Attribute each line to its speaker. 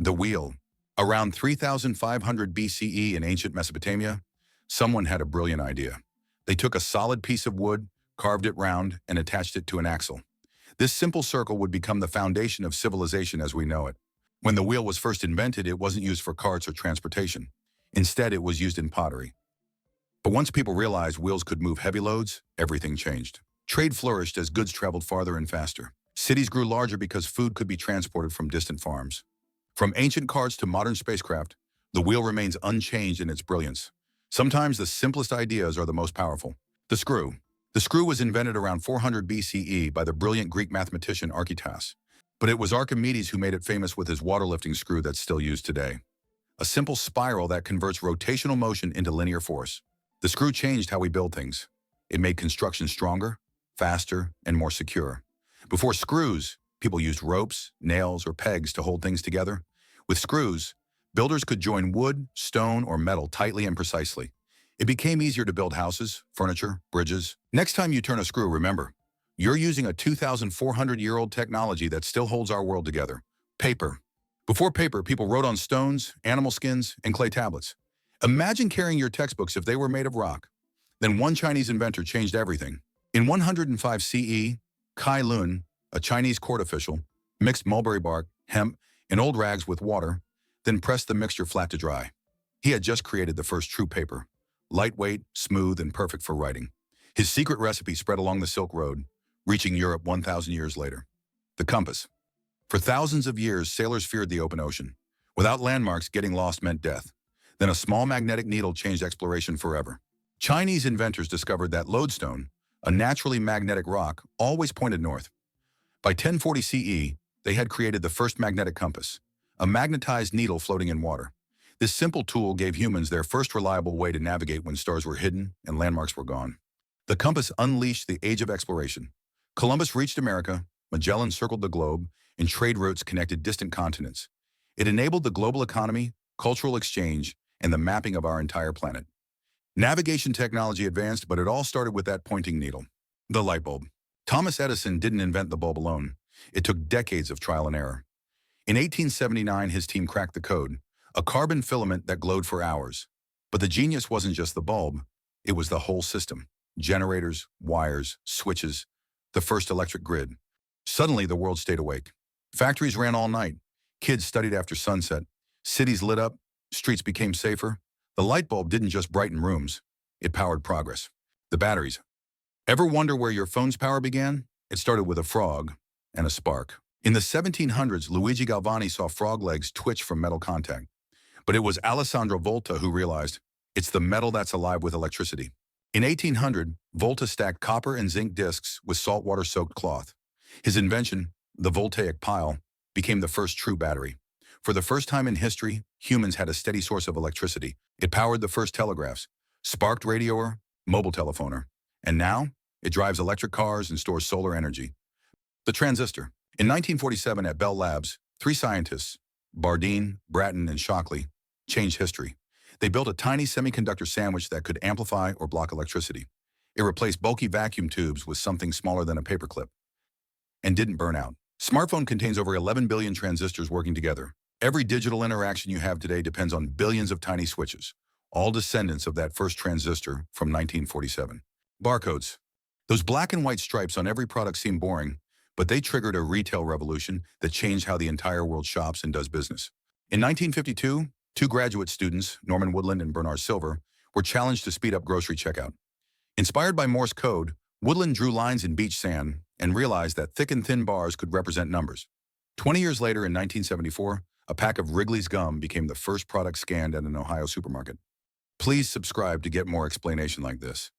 Speaker 1: The wheel. Around 3500 BCE in ancient Mesopotamia, someone had a brilliant idea. They took a solid piece of wood, carved it round, and attached it to an axle. This simple circle would become the foundation of civilization as we know it. When the wheel was first invented, it wasn't used for carts or transportation. Instead, it was used in pottery. But once people realized wheels could move heavy loads, everything changed. Trade flourished as goods traveled farther and faster. Cities grew larger because food could be transported from distant farms. From ancient carts to modern spacecraft, the wheel remains unchanged in its brilliance. Sometimes the simplest ideas are the most powerful. The screw. The screw was invented around 400 BCE by the brilliant Greek mathematician Archytas. But it was Archimedes who made it famous with his water-lifting screw that's still used today. A simple spiral that converts rotational motion into linear force. The screw changed how we build things. It made construction stronger, faster, and more secure. Before screws, people used ropes, nails, or pegs to hold things together. With screws, builders could join wood, stone, or metal tightly and precisely. It became easier to build houses, furniture, bridges. Next time you turn a screw, remember, you're using a 2,400-year-old technology that still holds our world together. Paper. Before paper, people wrote on stones, animal skins, and clay tablets. Imagine carrying your textbooks if they were made of rock. Then one Chinese inventor changed everything. In 105 CE, Kai Lun, a Chinese court official, mixed mulberry bark, hemp, and old rags with water, then pressed the mixture flat to dry. He had just created the first true paper, lightweight, smooth, and perfect for writing. His secret recipe spread along the Silk Road, reaching Europe 1,000 years later. The compass. For thousands of years, sailors feared the open ocean. Without landmarks, getting lost meant death. Then a small magnetic needle changed exploration forever. Chinese inventors discovered that lodestone, a naturally magnetic rock, always pointed north. By 1040 CE, they had created the first magnetic compass, a magnetized needle floating in water. This simple tool gave humans their first reliable way to navigate when stars were hidden and landmarks were gone. The compass unleashed the age of exploration. Columbus reached America, Magellan circled the globe, and trade routes connected distant continents. It enabled the global economy, cultural exchange, and the mapping of our entire planet. Navigation technology advanced, but it all started with that pointing needle. The light bulb. Thomas Edison didn't invent the bulb alone. It took decades of trial and error. In 1879, his team cracked the code, a carbon filament that glowed for hours. But the genius wasn't just the bulb, it was the whole system. Generators, wires, switches, the first electric grid. Suddenly, the world stayed awake. Factories ran all night. Kids studied after sunset. Cities lit up. Streets became safer. The light bulb didn't just brighten rooms. It powered progress. The batteries. Ever wonder where your phone's power began? It started with a frog and a spark. In the 1700s, Luigi Galvani saw frog legs twitch from metal contact. But it was Alessandro Volta who realized it's the metal that's alive with electricity. In 1800, Volta stacked copper and zinc discs with saltwater-soaked cloth. His invention, the voltaic pile, became the first true battery. For the first time in history, humans had a steady source of electricity. It powered the first telegraphs, sparked radioer, mobile telephoner. And now, it drives electric cars and stores solar energy. The transistor. In 1947 at Bell Labs, 3 scientists, Bardeen, Bratton, and Shockley, changed history. They built a tiny semiconductor sandwich that could amplify or block electricity. It replaced bulky vacuum tubes with something smaller than a paperclip and didn't burn out. Smartphone contains over 11 billion transistors working together. Every digital interaction you have today depends on billions of tiny switches, all descendants of that first transistor from 1947. Barcodes. Those black and white stripes on every product seem boring, but they triggered a retail revolution that changed how the entire world shops and does business. In 1952, 2 graduate students, Norman Woodland and Bernard Silver, were challenged to speed up grocery checkout. Inspired by Morse code, Woodland drew lines in beach sand and realized that thick and thin bars could represent numbers. 20 years later, in 1974, a pack of Wrigley's gum became the first product scanned at an Ohio supermarket. Please subscribe to get more explanation like this.